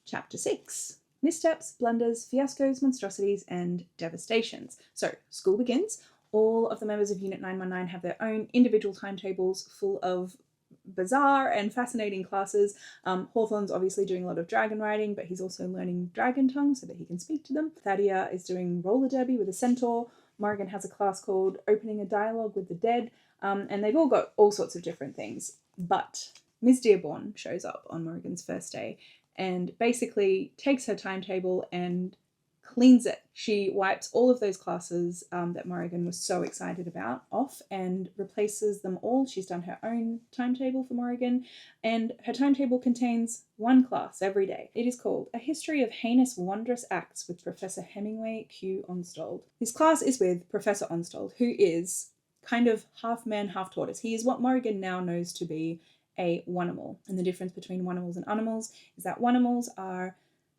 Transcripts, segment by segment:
Chapter 6. Missteps, blunders, fiascos, monstrosities, and devastations. So, school begins. All of the members of Unit 919 have their own individual timetables full of bizarre and fascinating classes. Hawthorne's obviously doing a lot of dragon riding, but he's also learning dragon tongue so that he can speak to them. Thadia is doing roller derby with a centaur. Morrigan has a class called Opening a Dialogue with the Dead, and they've all got all sorts of different things. But Ms. Dearborn shows up on Morrigan's first day and basically takes her timetable and cleans it. She wipes all of those classes that Morrigan was so excited about off and replaces them all. She's done her own timetable for Morrigan, and her timetable contains one class every day. It is called A History of Heinous Wondrous Acts with Professor Hemingway Q. Onstold. This class is with Professor Onstold, who is kind of half man, half tortoise. He is what Morrigan now knows to be a Wunnimal. And the difference between Wunnimals and Unimals is that Wunnimals are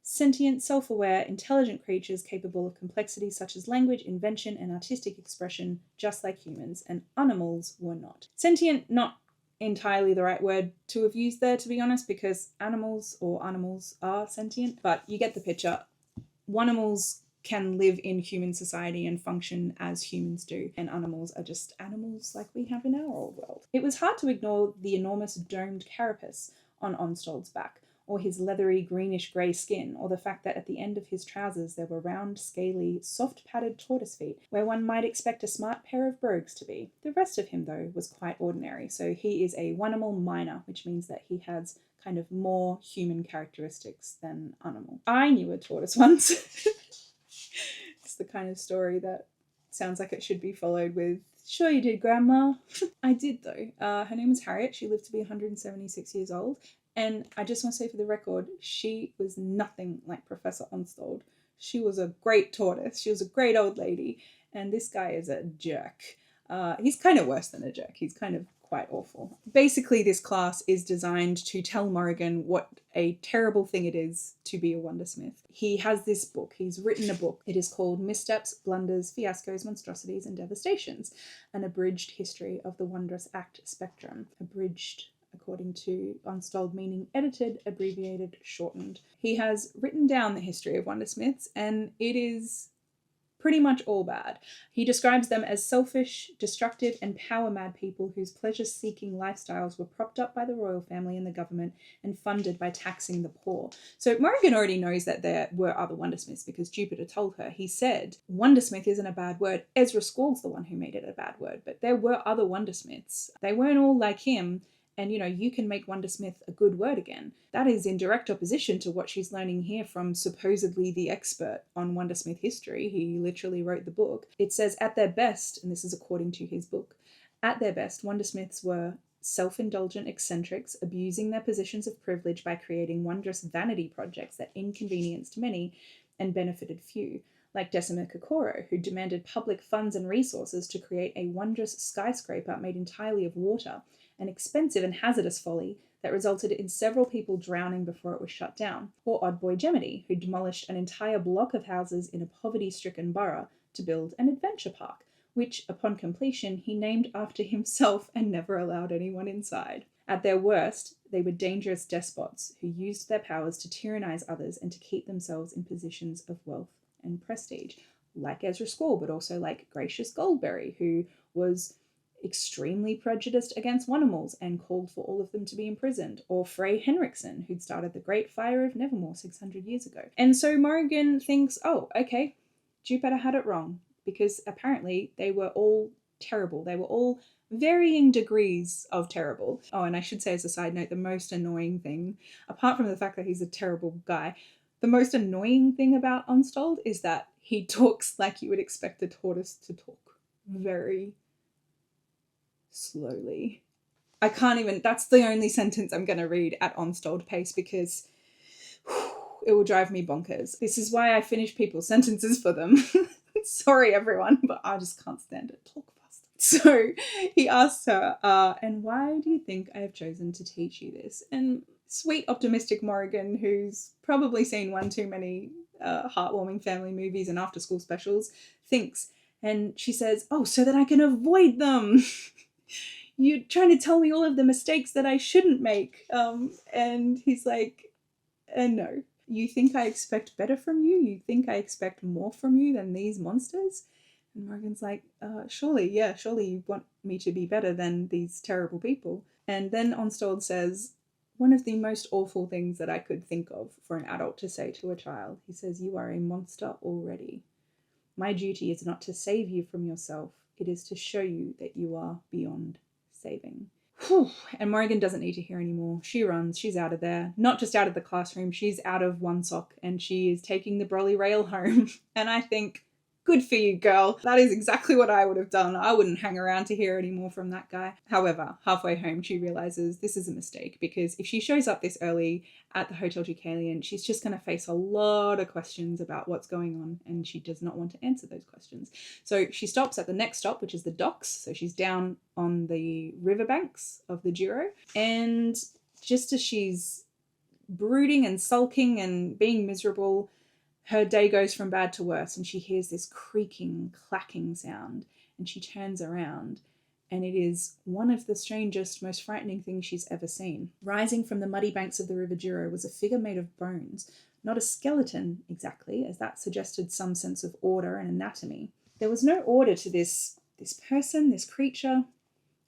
sentient, self-aware, intelligent creatures capable of complexities such as language, invention, and artistic expression, just like humans, and animals were not. Sentient, not entirely the right word to have used there, to be honest, because animals are sentient, but you get the picture. Wunnimals can live in human society and function as humans do, and animals are just animals like we have in our old world. It was hard to ignore the enormous domed carapace on Onstold's back, or his leathery greenish-grey skin, or the fact that at the end of his trousers there were round, scaly, soft-padded tortoise feet, where one might expect a smart pair of brogues to be. The rest of him, though, was quite ordinary, so he is a Wunnimal minor, which means that he has kind of more human characteristics than animal. I knew a tortoise once. It's the kind of story that sounds like it should be followed with, "Sure you did, Grandma." I did, though. Her name was Harriet. She lived to be 176 years old. And I just want to say for the record, she was nothing like Professor Onstold. She was a great tortoise. She was a great old lady. And this guy is a jerk. He's kind of worse than a jerk. He's kind of quite awful. Basically, this class is designed to tell Morrigan what a terrible thing it is to be a Wundersmith. He has this book. He's written a book. It is called Missteps, Blunders, Fiascos, Monstrosities, and Devastations, an abridged history of the wondrous act spectrum. Abridged, according to Onstold, meaning edited, abbreviated, shortened. He has written down the history of Wundersmiths, and it is pretty much all bad. He describes them as selfish, destructive, and power-mad people whose pleasure-seeking lifestyles were propped up by the royal family and the government and funded by taxing the poor. So Morrigan already knows that there were other Wundersmiths because Jupiter told her. He said, Wundersmith isn't a bad word. Ezra Scald's the one who made it a bad word, but there were other Wundersmiths. They weren't all like him. And, you can make Wundersmith a good word again. That is in direct opposition to what she's learning here from supposedly the expert on Wundersmith history. He literally wrote the book. It says, at their best, and this is according to his book, at their best, Wundersmiths were self-indulgent eccentrics abusing their positions of privilege by creating wondrous vanity projects that inconvenienced many and benefited few, like Decima Kokoro, who demanded public funds and resources to create a wondrous skyscraper made entirely of water, an expensive and hazardous folly that resulted in several people drowning before it was shut down, or Odd Boy Gemini, who demolished an entire block of houses in a poverty-stricken borough to build an adventure park, which, upon completion, he named after himself and never allowed anyone inside. At their worst, they were dangerous despots who used their powers to tyrannize others and to keep themselves in positions of wealth and prestige, like Ezra Scald, but also like Gracious Goldberry, who was extremely prejudiced against Wunnimals and called for all of them to be imprisoned, or Frey Henriksen, who'd started the Great Fire of Nevermoor 600 years ago. And so Morrigan thinks, oh, okay, Jupiter had it wrong, because apparently they were all terrible. They were all varying degrees of terrible. Oh, and I should say as a side note, the most annoying thing, apart from the fact that he's a terrible guy, the most annoying thing about Onstold is that he talks like you would expect a tortoise to talk. Very slowly. I can't even, that's the only sentence I'm going to read at Onstold pace because it will drive me bonkers. This is why I finish people's sentences for them. Sorry everyone, but I just can't stand it. Talk faster. So he asks her, and why do you think I have chosen to teach you this? And sweet optimistic Morrigan, who's probably seen one too many heartwarming family movies and after school specials, thinks, and she says, oh, so that I can avoid them. You're trying to tell me all of the mistakes that I shouldn't make. And he's like, no. You think I expect better from you? You think I expect more from you than these monsters? And Morgan's like, surely you want me to be better than these terrible people. And then Onstold says, one of the most awful things that I could think of for an adult to say to a child. He says, you are a monster already. My duty is not to save you from yourself. It is to show you that you are beyond saving. Whew. And Morrigan doesn't need to hear anymore. She runs. She's out of there. Not just out of the classroom. She's out of Onesock and she is taking the Brolly Rail home. And I think, good for you, girl. That is exactly what I would have done. I wouldn't hang around to hear any more from that guy. However, halfway home, she realizes this is a mistake because if she shows up this early at the Hotel Deucalion, she's just going to face a lot of questions about what's going on, and she does not want to answer those questions. So she stops at the next stop, which is the docks. So she's down on the riverbanks of the Douro, and just as she's brooding and sulking and being miserable, her day goes from bad to worse, and she hears this creaking, clacking sound, and she turns around, and it is one of the strangest, most frightening things she's ever seen. Rising from the muddy banks of the River Douro was a figure made of bones, not a skeleton exactly, as that suggested some sense of order and anatomy. There was no order to this person, this creature.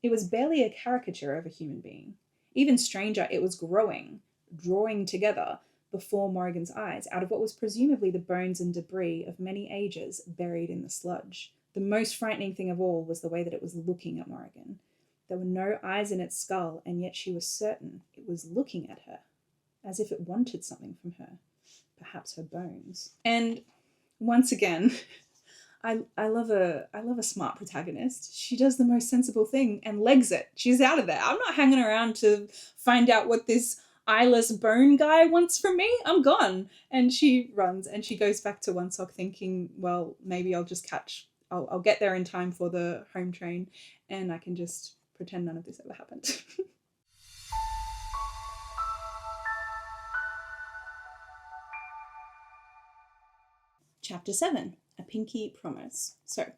It was barely a caricature of a human being. Even stranger, it was growing, drawing together before Morrigan's eyes out of what was presumably the bones and debris of many ages buried in the sludge. The most frightening thing of all was the way that it was looking at Morrigan. There were no eyes in its skull, and yet she was certain it was looking at her, as if it wanted something from her, perhaps her bones. And once again, I love a smart protagonist. She does the most sensible thing and legs it. She's out of there. I'm not hanging around to find out what this eyeless bone guy wants from me. I'm gone. And she runs and she goes back to Onesock thinking, well, maybe I'll get there in time for the home train and I can just pretend none of this ever happened. Chapter 7, A Pinky Promise. So,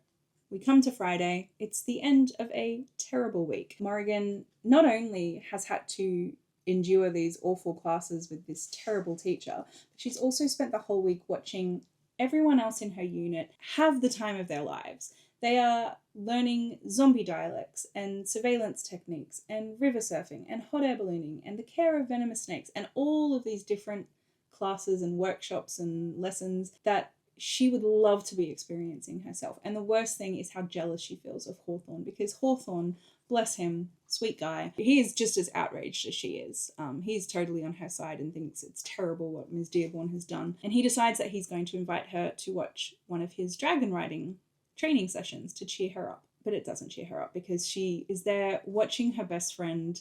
we come to Friday. It's the end of a terrible week. Morrigan not only has had to endure these awful classes with this terrible teacher, but she's also spent the whole week watching everyone else in her unit have the time of their lives. They are learning zombie dialects and surveillance techniques and river surfing and hot air ballooning and the care of venomous snakes and all of these different classes and workshops and lessons that she would love to be experiencing herself. And the worst thing is how jealous she feels of Hawthorne, because Hawthorne, bless him, sweet guy, he is just as outraged as she is. He's totally on her side and thinks it's terrible what Ms. Dearborn has done. And he decides that he's going to invite her to watch one of his dragon riding training sessions to cheer her up. But it doesn't cheer her up because she is there watching her best friend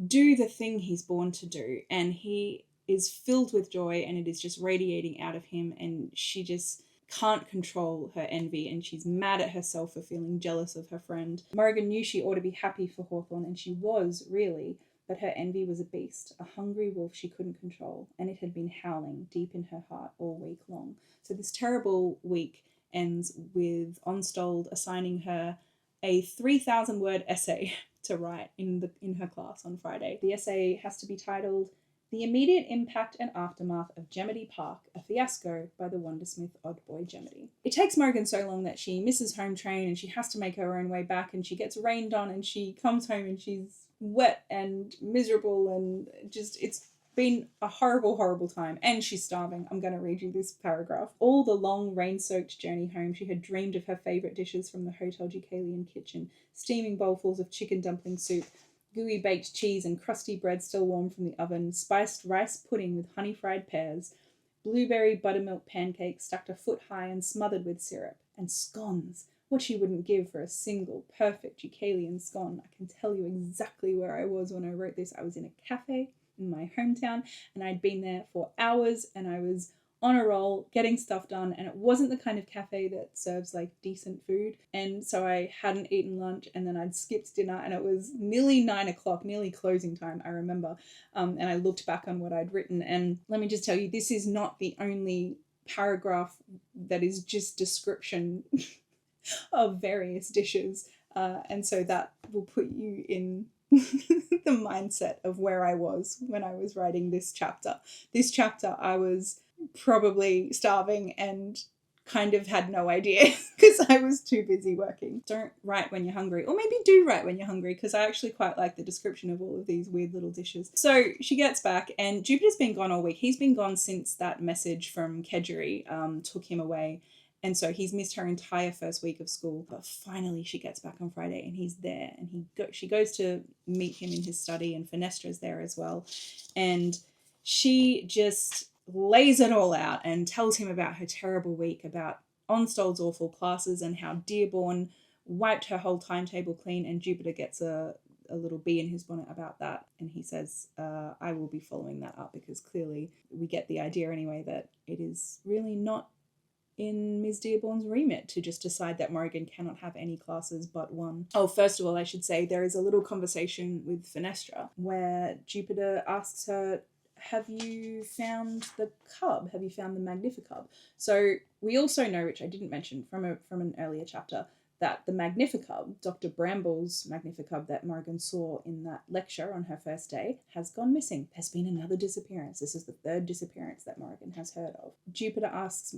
do the thing he's born to do. And he is filled with joy and it is just radiating out of him, and she just can't control her envy and she's mad at herself for feeling jealous of her friend. Morrigan knew she ought to be happy for Hawthorne, and she was, really, but her envy was a beast, a hungry wolf she couldn't control, and it had been howling deep in her heart all week long. So this terrible week ends with Onstold assigning her a 3,000-word essay to write in her class on Friday. The essay has to be titled The Immediate Impact and Aftermath of Gemity Park, a Fiasco by the Wundersmith Odd Boy Gemity. It takes Morrigan so long that she misses home train and she has to make her own way back, and she gets rained on and she comes home and she's wet and miserable and just, it's been a horrible, horrible time, and she's starving. I'm going to read you this paragraph. All the long, rain-soaked journey home, she had dreamed of her favourite dishes from the Hotel Deucalion kitchen, steaming bowlfuls of chicken dumpling soup, gooey baked cheese and crusty bread still warm from the oven, spiced rice pudding with honey-fried pears, blueberry buttermilk pancakes stacked a foot high and smothered with syrup, and scones. What she wouldn't give for a single perfect Deucalion scone. I can tell you exactly where I was when I wrote this. I was in a cafe in my hometown, and I'd been there for hours, and I was on a roll getting stuff done, and it wasn't the kind of cafe that serves like decent food, and so I hadn't eaten lunch, and then I'd skipped dinner, and it was nearly 9 o'clock, nearly closing time, I remember, and I looked back on what I'd written, and let me just tell you, this is not the only paragraph that is just description of various dishes, and so that will put you in the mindset of where I was when I was writing this chapter. This chapter, I was probably starving and kind of had no idea because I was too busy working. Don't write when you're hungry, or maybe do write when you're hungry, because I actually quite like the description of all of these weird little dishes. So she gets back, and Jupiter's been gone all week. He's been gone since that message from Kedgery took him away. And so he's missed her entire first week of school. But finally she gets back on Friday and he's there. And she goes to meet him in his study, and Fenestra's there as well. And she just lays it all out and tells him about her terrible week, about Onstold's awful classes and how Dearborn wiped her whole timetable clean. And Jupiter gets a little bee in his bonnet about that. And he says, I will be following that up, because clearly we get the idea anyway that it is really not in Ms. Dearborn's remit to just decide that Morrigan cannot have any classes but one. Oh, first of all, I should say there is a little conversation with Fenestra where Jupiter asks her, have you found the cub? Have you found the Magnificub? So we also know, which I didn't mention from an earlier chapter, that the Magnificub, Dr. Bramble's Magnificub that Morrigan saw in that lecture on her first day, has gone missing. There's been another disappearance. This is the third disappearance that Morrigan has heard of. Jupiter asks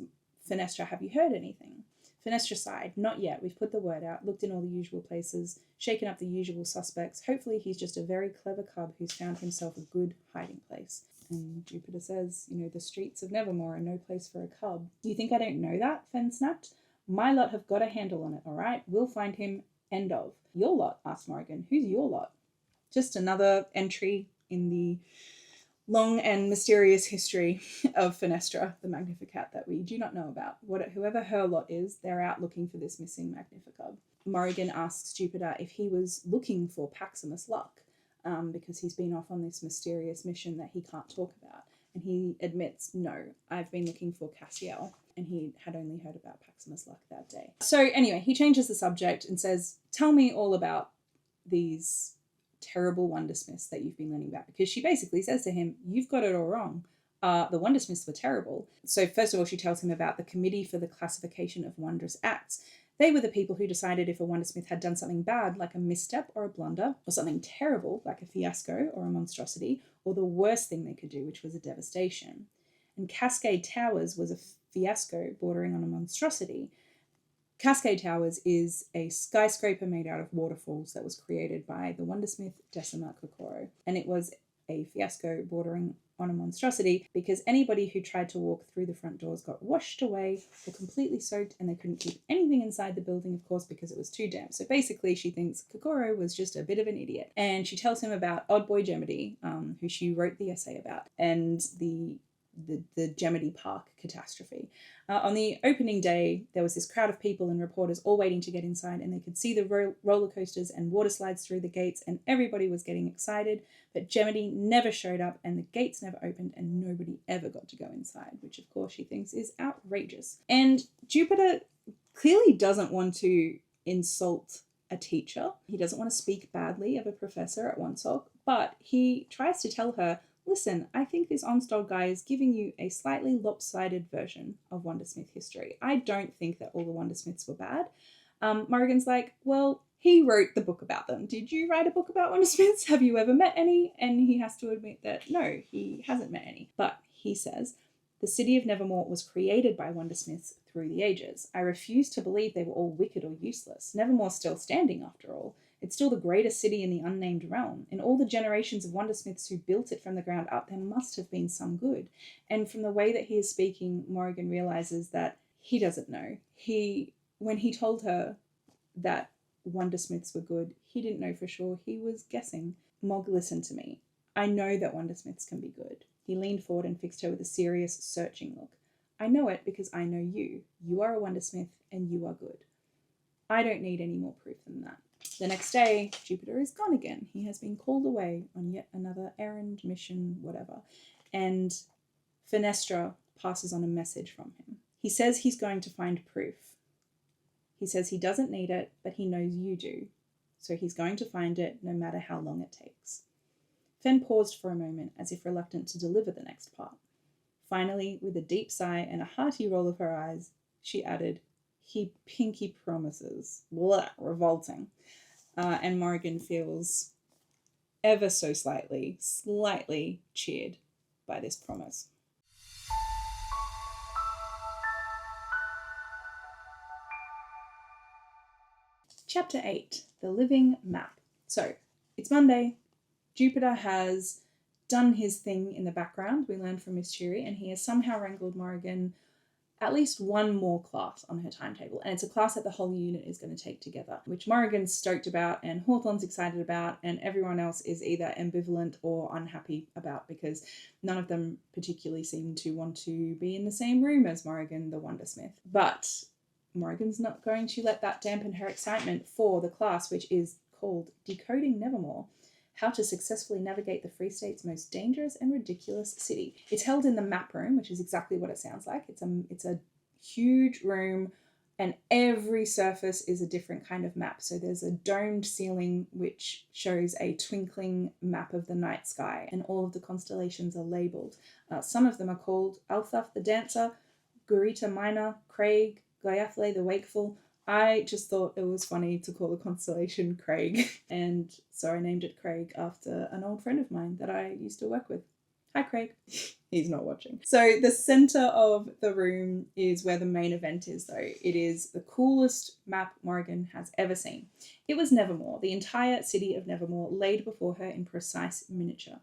Fenestra, have you heard anything? Fenestra sighed, not yet. We've put the word out, looked in all the usual places, shaken up the usual suspects. Hopefully he's just a very clever cub who's found himself a good hiding place. And Jupiter says, the streets of Nevermoor are no place for a cub. You think I don't know that? Fen snapped. My lot have got a handle on it, all right? We'll find him. End of. Your lot? Asked Morrigan. Who's your lot? Just another entry in the long and mysterious history of Fenestra, the Magnificat, that we do not know about. Whoever her lot is, they're out looking for this missing Magnificub. Morrigan asks Jupiter if he was looking for Paximus Luck, because he's been off on this mysterious mission that he can't talk about. And he admits, no, I've been looking for Cassiel, and he had only heard about Paximus Luck that day. So anyway, he changes the subject and says, tell me all about these terrible Wundersmiths that you've been learning about, because she basically says to him, you've got it all wrong. The Wundersmiths were terrible. So first of all, she tells him about the Committee for the Classification of Wondrous Acts. They were the people who decided if a Wundersmith had done something bad, like a misstep or a blunder, or something terrible, like a fiasco or a monstrosity, or the worst thing they could do, which was a devastation. And Cascade Towers was a fiasco bordering on a monstrosity. Cascade Towers is a skyscraper made out of waterfalls that was created by the Wundersmith Decima Kokoro. And it was a fiasco bordering on a monstrosity because anybody who tried to walk through the front doors got washed away or completely soaked, and they couldn't keep anything inside the building, of course, because it was too damp. So basically she thinks Kokoro was just a bit of an idiot. And she tells him about Odd Boy Gemity, who she wrote the essay about, and the Gemity Park catastrophe. On the opening day, there was this crowd of people and reporters all waiting to get inside, and they could see the roller coasters and water slides through the gates, and everybody was getting excited, but Gemity never showed up, and the gates never opened, and nobody ever got to go inside, which of course she thinks is outrageous. And Jupiter clearly doesn't want to insult a teacher. He doesn't want to speak badly of a professor at Wonsock, but he tries to tell her, listen, I think this Onstold guy is giving you a slightly lopsided version of Wundersmith history. I don't think that all the Wundersmiths were bad. Morrigan's like, well, he wrote the book about them. Did you write a book about Wundersmiths? Have you ever met any? And he has to admit that no, he hasn't met any. But he says, the city of Nevermoor was created by Wundersmiths through the ages. I refuse to believe they were all wicked or useless. Nevermoor's still standing, after all. It's still the greatest city in the unnamed realm. In all the generations of Wundersmiths who built it from the ground up, there must have been some good. And from the way that he is speaking, Morrigan realizes that he doesn't know. When he told her that Wundersmiths were good, he didn't know for sure. He was guessing. Mog, listen to me. I know that Wundersmiths can be good. He leaned forward and fixed her with a serious, searching look. I know it because I know you. You are a Wundersmith and you are good. I don't need any more proof than that. The next day, Jupiter is gone again. He has been called away on yet another errand, mission, whatever. And Fenestra passes on a message from him. He says he's going to find proof. He says he doesn't need it, but he knows you do. So he's going to find it no matter how long it takes. Fen paused for a moment as if reluctant to deliver the next part. Finally, with a deep sigh and a hearty roll of her eyes, she added, he pinky promises. Blah, revolting. And Morrigan feels ever so slightly cheered by this promise. Chapter 8, The Living Map. So, it's Monday. Jupiter has done his thing in the background, we learned from Miss Cheery, and he has somehow wrangled Morrigan at least one more class on her timetable. And it's a class that the whole unit is going to take together, which Morrigan's stoked about and Hawthorne's excited about, and everyone else is either ambivalent or unhappy about, because none of them particularly seem to want to be in the same room as Morrigan, the Wundersmith. But Morrigan's not going to let that dampen her excitement for the class, which is called Decoding Nevermoor: How to Successfully Navigate the Free State's Most Dangerous and Ridiculous City. It's held in the map room, which is exactly what it sounds like. It's a huge room, and every surface is a different kind of map. So there's a domed ceiling which shows a twinkling map of the night sky, and all of the constellations are labelled. Some of them are called Althaf the Dancer, Gurita Minor, Craig, Gaiathle the Wakeful. I just thought it was funny to call the constellation Craig, and so I named it Craig after an old friend of mine that I used to work with. Hi, Craig. He's not watching. So the center of the room is where the main event is, though. It is the coolest map Morrigan has ever seen. It was Nevermoor, the entire city of Nevermoor laid before her in precise miniature.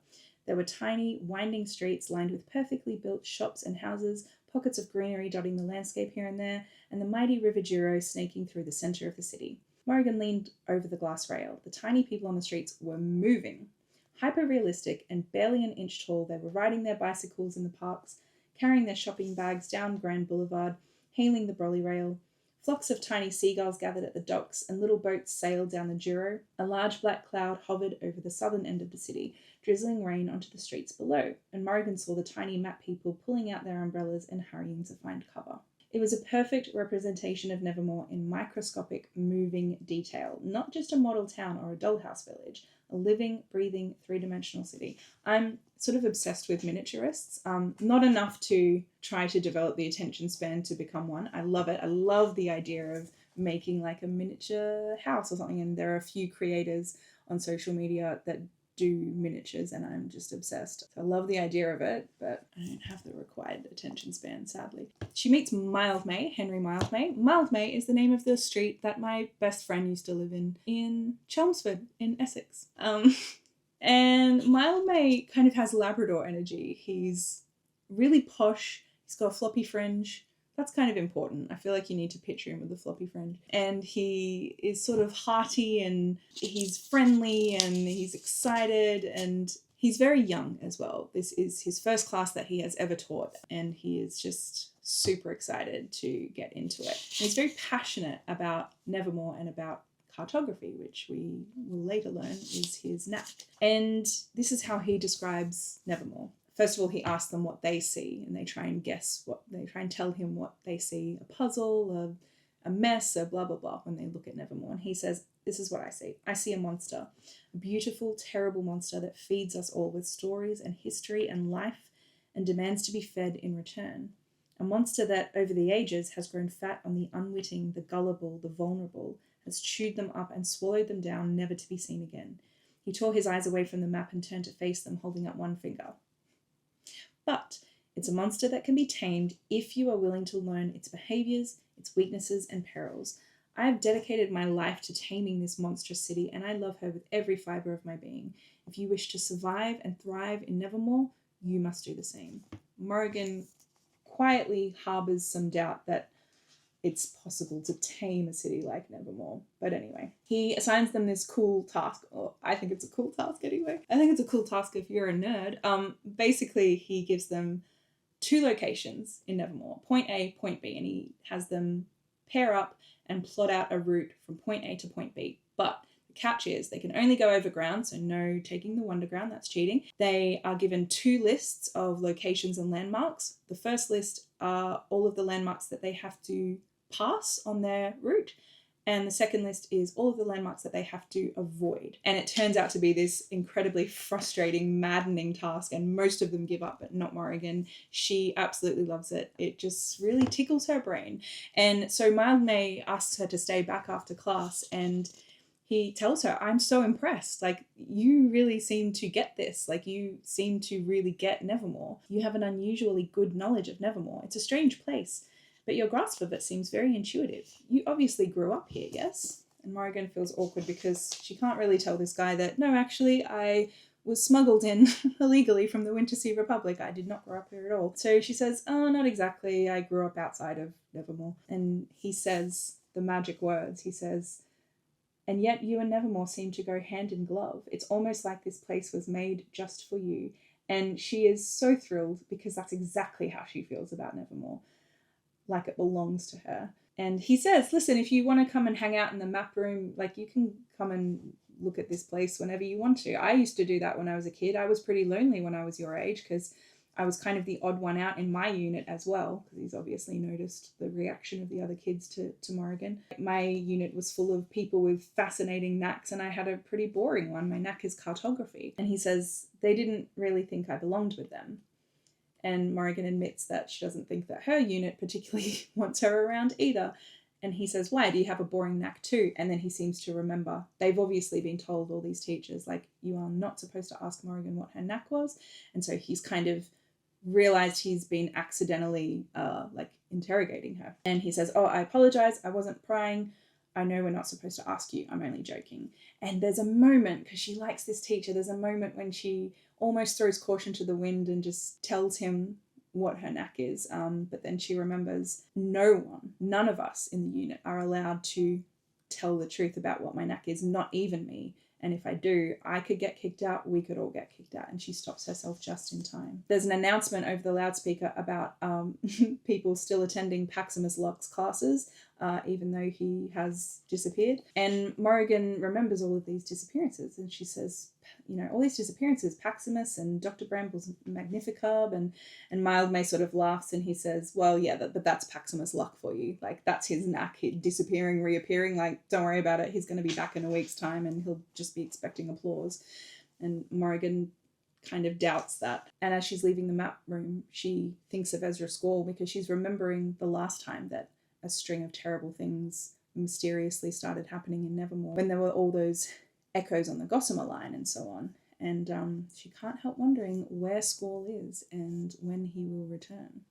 There were tiny, winding streets lined with perfectly built shops and houses, pockets of greenery dotting the landscape here and there, and the mighty River Douro snaking through the centre of the city. Morrigan leaned over the glass rail. The tiny people on the streets were moving. Hyper-realistic and barely an inch tall, they were riding their bicycles in the parks, carrying their shopping bags down Grand Boulevard, hailing the brolly rail. Flocks of tiny seagulls gathered at the docks, and little boats sailed down the Douro. A large black cloud hovered over the southern end of the city, drizzling rain onto the streets below, and Morrigan saw the tiny map people pulling out their umbrellas and hurrying to find cover. It was a perfect representation of Nevermoor in microscopic, moving detail, not just a model town or a dollhouse village, a living, breathing, three-dimensional city. I'm sort of obsessed with miniaturists, not enough to try to develop the attention span to become one. I love it. I love the idea of making like a miniature house or something, and there are a few creators on social media that do miniatures, and I'm just obsessed. So I love the idea of it, but I don't have the required attention span, sadly. She meets Mildmay, Henry Mildmay. Mildmay is the name of the street that my best friend used to live in Chelmsford in Essex. And Mildmay kind of has Labrador energy. He's really posh, he's got a floppy fringe. That's kind of important. I feel like you need to picture him with a floppy fringe. And he is sort of hearty, and he's friendly, and he's excited, and he's very young as well. This is his first class that he has ever taught, and he is just super excited to get into it. And he's very passionate about Nevermoor and about cartography, which we will later learn is his knack. And this is how he describes Nevermoor. First of all, he asks them what they see, and they try and tell him what they see: a puzzle, a mess, a blah, blah, blah, when they look at Nevermoor. And he says, this is what I see. I see a monster, a beautiful, terrible monster that feeds us all with stories and history and life and demands to be fed in return. A monster that, over the ages, has grown fat on the unwitting, the gullible, the vulnerable, has chewed them up and swallowed them down, never to be seen again. He tore his eyes away from the map and turned to face them, holding up one finger. But it's a monster that can be tamed if you are willing to learn its behaviours, its weaknesses and perils. I have dedicated my life to taming this monstrous city, and I love her with every fibre of my being. If you wish to survive and thrive in Nevermoor, you must do the same. Morrigan quietly harbours some doubt that it's possible to tame a city like Nevermoor. But anyway, he assigns them this cool task. Or I think it's a cool task anyway. I think it's a cool task if you're a nerd. Basically, he gives them two locations in Nevermoor, point A, point B, and he has them pair up and plot out a route from point A to point B. But the catch is they can only go over ground, so no taking the Wonderground, that's cheating. They are given two lists of locations and landmarks. The first list are all of the landmarks that they have to pass on their route, and the second list is all of the landmarks that they have to avoid. And it turns out to be this incredibly frustrating, maddening task, and most of them give up, but not Morrigan. She absolutely loves it. It just really tickles her brain. And so Mildmay asks her to stay back after class, and he tells her, I'm so impressed. Like, you really seem to get this. Like, you seem to really get Nevermoor. You have an unusually good knowledge of Nevermoor. It's a strange place, but your grasp of it seems very intuitive. You obviously grew up here, yes? And Morrigan feels awkward because she can't really tell this guy that, no, actually, I was smuggled in illegally from the Wintersea Republic. I did not grow up here at all. So she says, oh, not exactly. I grew up outside of Nevermoor. And he says the magic words. He says, and yet you and Nevermoor seem to go hand in glove. It's almost like this place was made just for you. And she is so thrilled because that's exactly how she feels about Nevermoor. Like it belongs to her. And he says, listen, if you want to come and hang out in the map room, like, you can come and look at this place whenever you want to. I used to do that when I was a kid. I was pretty lonely when I was your age because I was kind of the odd one out in my unit as well, because he's obviously noticed the reaction of the other kids to Morrigan. My unit was full of people with fascinating knacks, and I had a pretty boring one. My knack is cartography. And he says they didn't really think I belonged with them. And Morrigan admits that she doesn't think that her unit particularly wants her around either. And he says, why, do you have a boring knack too? And then he seems to remember. They've obviously been told, all these teachers, like, you are not supposed to ask Morrigan what her knack was. And so he's kind of realized he's been accidentally interrogating her. And he says, oh, I apologize. I wasn't prying. I know we're not supposed to ask you. I'm only joking. And there's a moment, because she likes this teacher, there's a moment when she almost throws caution to the wind and just tells him what her knack is. But then she remembers none of us in the unit are allowed to tell the truth about what my knack is, not even me. And if I do, I could get kicked out, we could all get kicked out. And she stops herself just in time. There's an announcement over the loudspeaker about people still attending Paximus Locke's classes, even though he has disappeared. And Morrigan remembers all of these disappearances. And she says, all these disappearances, Paximus and Dr. Bramble's Magnificub, and Mildmay sort of laughs and he says, well, yeah, but that's Paximus Luck for you. Like, that's his knack, disappearing, reappearing. Like, don't worry about it. He's going to be back in a week's time and he'll just be expecting applause. And Morrigan kind of doubts that. And as she's leaving the map room, she thinks of Ezra Squall because she's remembering the last time that a string of terrible things mysteriously started happening in Nevermoor, when there were all those echoes on the Gossamer line and so on. And she can't help wondering where Squall is and when he will return.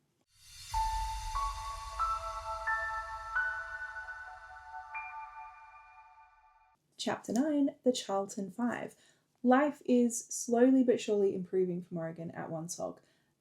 Chapter 9, The Charlton Five. Life is slowly but surely improving for Morrigan at Wonsog.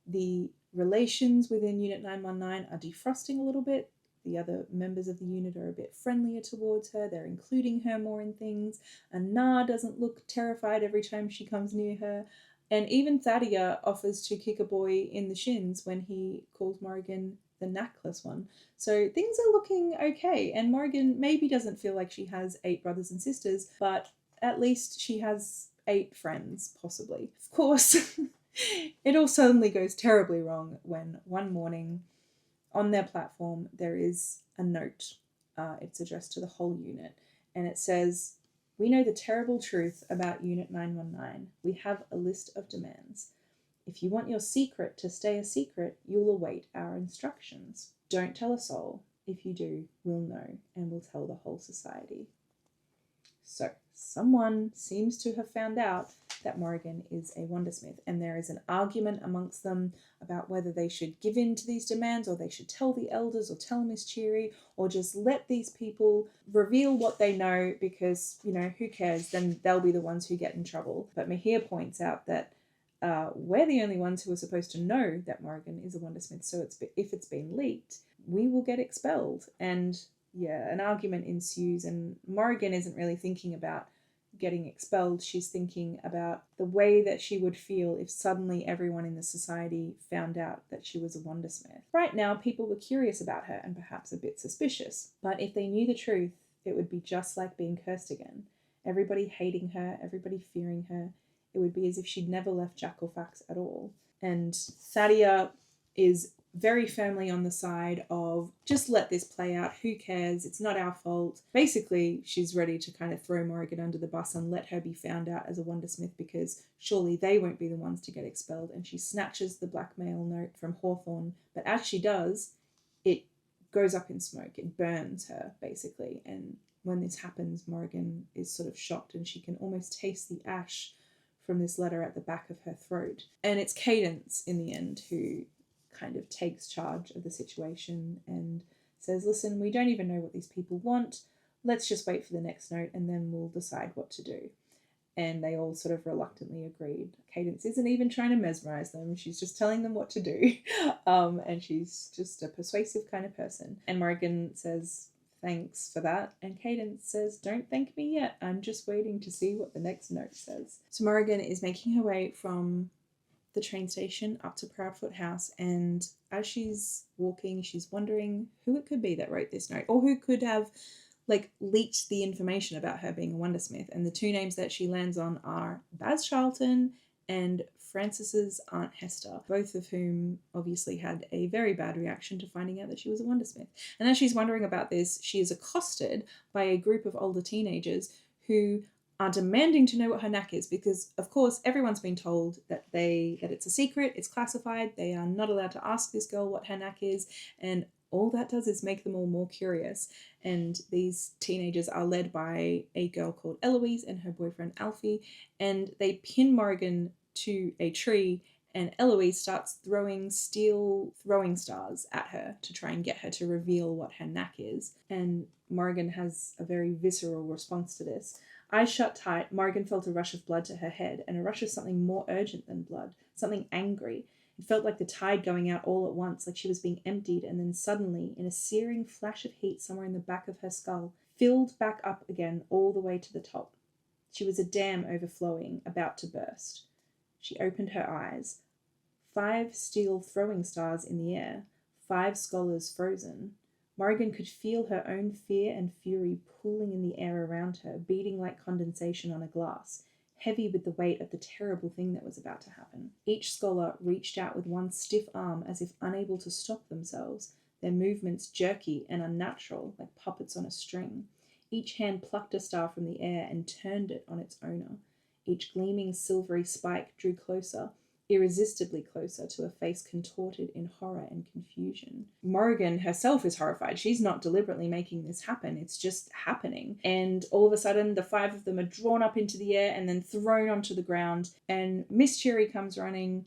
The relations within Unit 919 are defrosting a little bit. The other members of the unit are a bit friendlier towards her. They're including her more in things. And Na doesn't look terrified every time she comes near her. And even Thadia offers to kick a boy in the shins when he calls Morrigan the knackless one. So things are looking okay. And Morrigan maybe doesn't feel like she has 8 brothers and sisters, but at least she has 8 friends, possibly. Of course, it all suddenly goes terribly wrong when one morning on their platform there is a note. It's addressed to the whole unit, and it says, we know the terrible truth about Unit 919. We have a list of demands. If you want your secret to stay a secret, you'll await our instructions. Don't tell a soul. If you do, we'll know, and we'll tell the whole society. So, someone seems to have found out that Morrigan is a Wundersmith, and there is an argument amongst them about whether they should give in to these demands, or they should tell the elders, or tell Miss Cheery, or just let these people reveal what they know, because, who cares? Then they'll be the ones who get in trouble. But Mahir points out that we're the only ones who are supposed to know that Morrigan is a Wundersmith, so if it's been leaked, we will get expelled. And yeah, an argument ensues, and Morrigan isn't really thinking about getting expelled. She's thinking about the way that she would feel if suddenly everyone in the society found out that she was a Wundersmith. Right now, people were curious about her and perhaps a bit suspicious, but if they knew the truth, it would be just like being cursed again. Everybody hating her, everybody fearing her. It would be as if she'd never left Jackalfax at all. And Thadia is very firmly on the side of just let this play out. Who cares? It's not our fault. Basically, she's ready to kind of throw Morrigan under the bus and let her be found out as a Wundersmith, because surely they won't be the ones to get expelled. And she snatches the blackmail note from Hawthorne. But as she does, it goes up in smoke. It burns her, basically. And when this happens, Morrigan is sort of shocked and she can almost taste the ash from this letter at the back of her throat. And it's Cadence in the end who kind of takes charge of the situation and says, listen, we don't even know what these people want. Let's just wait for the next note and then we'll decide what to do. And they all sort of reluctantly agreed. Cadence isn't even trying to mesmerize them. She's just telling them what to do. And she's just a persuasive kind of person. And Morrigan says, thanks for that. And Cadence says, don't thank me yet. I'm just waiting to see what the next note says. So Morrigan is making her way from the train station up to Proudfoot House. And as she's walking, she's wondering who it could be that wrote this note, or who could have leaked the information about her being a Wundersmith. And the two names that she lands on are Baz Charlton and Francis's Aunt Hester, both of whom obviously had a very bad reaction to finding out that she was a Wundersmith. And as she's wondering about this, she is accosted by a group of older teenagers who are demanding to know what her knack is, because of course everyone's been told that it's a secret, it's classified, they are not allowed to ask this girl what her knack is, and all that does is make them all more curious. And these teenagers are led by a girl called Eloise and her boyfriend Alfie, and they pin Morrigan to a tree, and Eloise starts throwing steel throwing stars at her to try and get her to reveal what her knack is. And Morrigan has a very visceral response to this. Eyes shut tight, Morrigan felt a rush of blood to her head, and a rush of something more urgent than blood, something angry. It felt like the tide going out all at once, like she was being emptied, and then suddenly, in a searing flash of heat somewhere in the back of her skull, filled back up again all the way to the top. She was a dam overflowing, about to burst. She opened her eyes. 5 steel throwing stars in the air, 5 scholars frozen. Morrigan could feel her own fear and fury pooling in the air around her, beating like condensation on a glass, heavy with the weight of the terrible thing that was about to happen. Each scholar reached out with one stiff arm as if unable to stop themselves, their movements jerky and unnatural, like puppets on a string. Each hand plucked a star from the air and turned it on its owner. Each gleaming silvery spike drew closer, irresistibly closer, to a face contorted in horror and confusion. Morrigan herself is horrified. She's not deliberately making this happen. It's just happening. And all of a sudden, the 5 of them are drawn up into the air and then thrown onto the ground. And Miss Cherry comes running,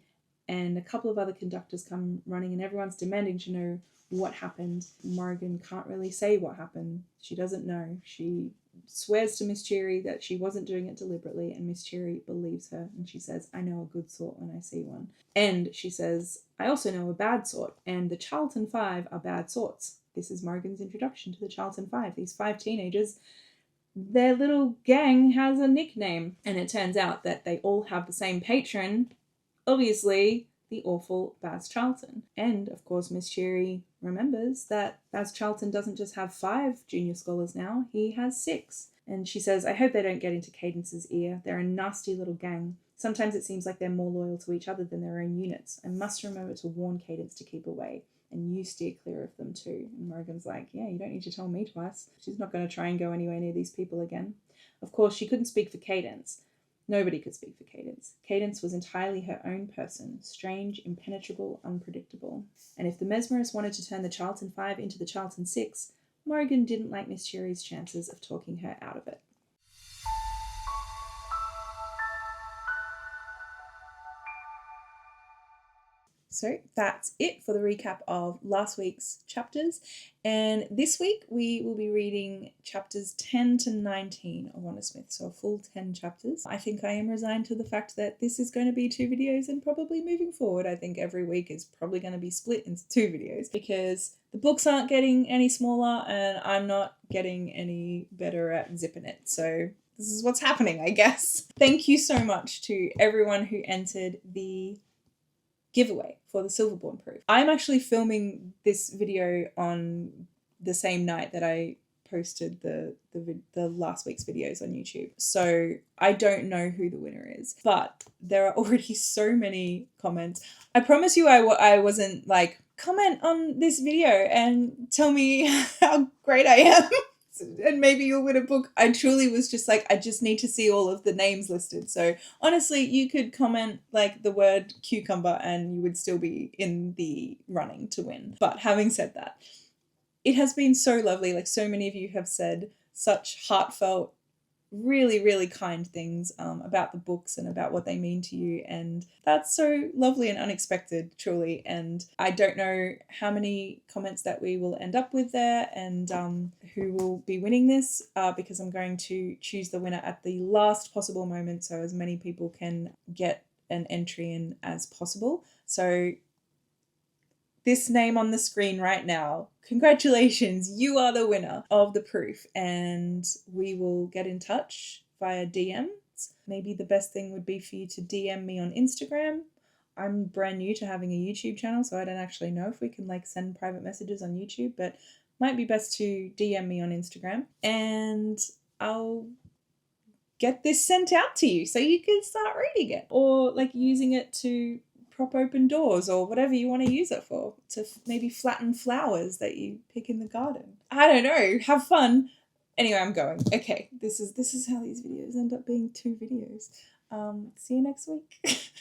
and a couple of other conductors come running, and everyone's demanding to know what happened. Morrigan can't really say what happened. She doesn't know. She swears to Miss Cherry that she wasn't doing it deliberately, and Miss Cherry believes her, and she says, I know a good sort when I see one. And she says, I also know a bad sort, and the Charlton 5 are bad sorts. This is Morrigan's introduction to the Charlton 5. These 5 teenagers, their little gang has a nickname, and it turns out that they all have the same patron, obviously the awful Baz Charlton. And of course Miss Cherry remembers that Baz Charlton doesn't just have 5 junior scholars now, he has 6. And she says, I hope they don't get into Cadence's ear. They're a nasty little gang. Sometimes it seems like they're more loyal to each other than their own units. I must remember to warn Cadence to keep away, and you steer clear of them too. And Morrigan's like, yeah, you don't need to tell me twice. She's not going to try and go anywhere near these people again. Of course, she couldn't speak for Cadence. Nobody could speak for Cadence. Cadence was entirely her own person, strange, impenetrable, unpredictable. And if the mesmerists wanted to turn the Charlton 5 into the Charlton 6, Morrigan didn't like Miss Cherry's chances of talking her out of it. So that's it for the recap of last week's chapters. And this week we will be reading chapters 10 to 19 of Wundersmith, so a full 10 chapters. I think I am resigned to the fact that this is going to be 2 videos, and probably moving forward, I think every week is probably going to be split into 2 videos, because the books aren't getting any smaller and I'm not getting any better at zipping it. So this is what's happening, I guess. Thank you so much to everyone who entered the giveaway for the Silverborn proof. I'm actually filming this video on the same night that I posted the last week's videos on YouTube, so I don't know who the winner is, but there are already so many comments. I promise you I wasn't like, comment on this video and tell me how great I am and maybe you'll win a book. I truly was just like, I just need to see all of the names listed. So honestly, you could comment like the word cucumber and you would still be in the running to win. But having said that, it has been so lovely. Like, so many of you have said such heartfelt, really, really kind things about the books and about what they mean to you. And that's so lovely and unexpected, truly. And I don't know how many comments that we will end up with there and who will be winning this because I'm going to choose the winner at the last possible moment so as many people can get an entry in as possible. So this name on the screen right now, congratulations, you are the winner of the proof, and we will get in touch via DMs. Maybe the best thing would be for you to DM me on Instagram. I'm brand new to having a YouTube channel, so I don't actually know if we can like send private messages on YouTube, but might be best to DM me on Instagram, and I'll get this sent out to you so you can start reading it, or like using it to prop open doors or whatever you want to use it for, to maybe flatten flowers that you pick in the garden. I don't know, have fun. Anyway, I'm going. Okay, this is how these videos end up being 2 videos. See you next week.